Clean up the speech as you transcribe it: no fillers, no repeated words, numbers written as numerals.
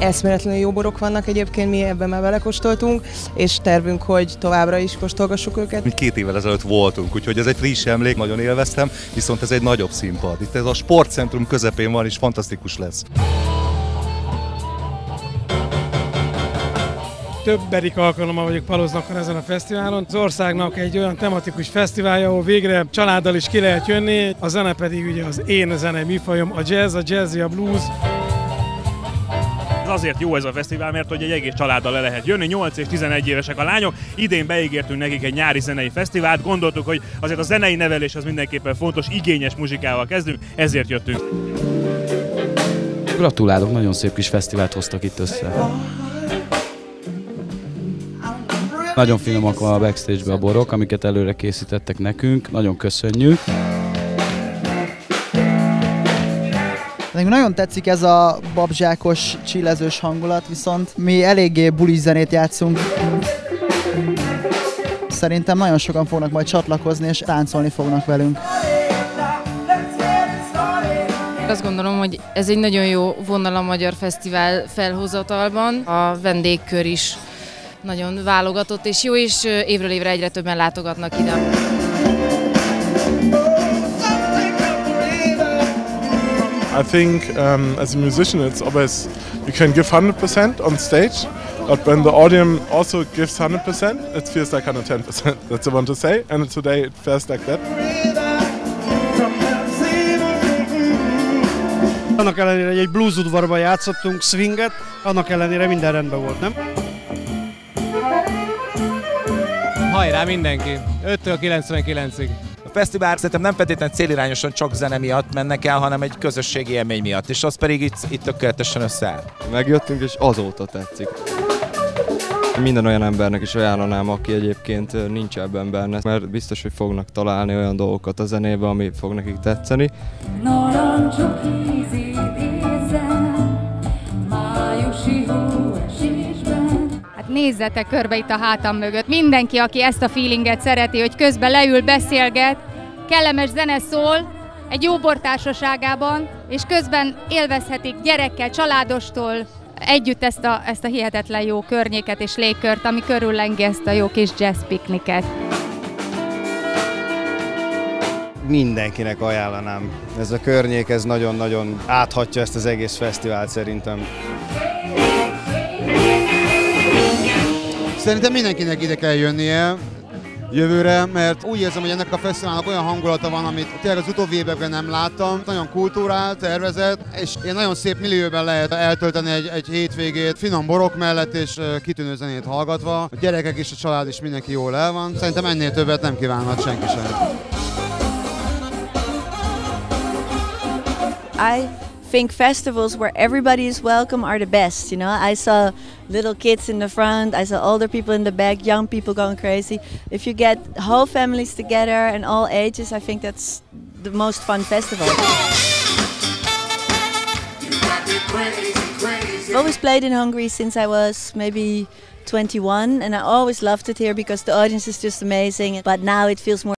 Eszméletlenül jó borok vannak egyébként, mi ebben már belekóstoltunk, és tervünk, hogy továbbra is kóstolgassuk őket. Mi 2 évvel ezelőtt voltunk, úgyhogy ez egy friss emlék, nagyon élveztem, viszont ez egy nagyobb színpad. Itt ez a sportcentrum közepén van, és fantasztikus lesz. Többedik alkalommal vagyok Paloznakon ezen a fesztiválon. Az országnak egy olyan tematikus fesztiválja, ahol végre családdal is ki lehet jönni. A zene pedig ugye az én zene műfajom, a jazz, a blues. Azért jó ez a fesztivál, mert hogy egy egész családdal le lehet jönni, 8 és 11 évesek a lányok. Idén beígértünk nekik egy nyári zenei fesztivált, gondoltuk, hogy azért a zenei nevelés az mindenképpen fontos, igényes muzsikával kezdünk, ezért jöttünk. Gratulálok, nagyon szép kis fesztivált hoztak itt össze. Nagyon finomak van a backstage-be a borok, amiket előre készítettek nekünk, nagyon köszönjük. Nekünk nagyon tetszik ez a babzsákos, chillezős hangulat, viszont mi eléggé bulis zenét játszunk. Szerintem nagyon sokan fognak majd csatlakozni és táncolni fognak velünk. Azt gondolom, hogy ez egy nagyon jó vonal a Magyar Fesztivál felhozatalban. A vendégkör is nagyon válogatott és jó, és évről évre egyre többen látogatnak ide. I think as a musician it's always, you can give 100% on stage, but when the audience also gives 100%, it feels like 110%. That's what I want to say, and today it feels like that. Annak ellenére, hogy egy blues udvarban játszottunk swinget, annak ellenére minden rendben volt, nem? Hajrá mindenki! 5-től 99-ig. A fesztivál szerintem nem feltétlenül célirányosan csak zene miatt mennek el, hanem egy közösségi élmény miatt, és az pedig itt tökéletesen összeáll. Megjöttünk, és azóta tetszik. Minden olyan embernek is ajánlanám, aki egyébként nincs ebben benne, mert biztos, hogy fognak találni olyan dolgokat a zenébe, ami fog nekik tetszeni. Nézzetek körbe itt a hátam mögött. Mindenki, aki ezt a feelinget szereti, hogy közben leül, beszélget, kellemes zene szól, egy jó bortársaságában, és közben élvezhetik gyerekkel, családostól együtt ezt a hihetetlen jó környéket és légkört, ami körüllengi ezt a jó kis jazz pikniket. Mindenkinek ajánlanám. Ez a környék, ez nagyon-nagyon áthatja ezt az egész fesztivált szerintem. Szerintem mindenkinek ide kell jönnie jövőre, mert úgy érzem, hogy ennek a fesztiválnak olyan hangulata van, amit tényleg az utóbbi években nem láttam. Nagyon kultúrál, tervezett, és ilyen nagyon szép millióben lehet eltölteni egy hétvégét finom borok mellett és kitűnő zenét hallgatva. A gyerekek és a család is mindenki jól el van. Szerintem ennél többet nem kívánhat senki sem. I think festivals where everybody is welcome are the best, you know. I saw little kids in the front, I saw older people in the back, young people going crazy. If you get whole families together and all ages, I think that's the most fun festival. I've always played in Hungary since I was maybe 21, and I always loved it here because the audience is just amazing, but now it feels more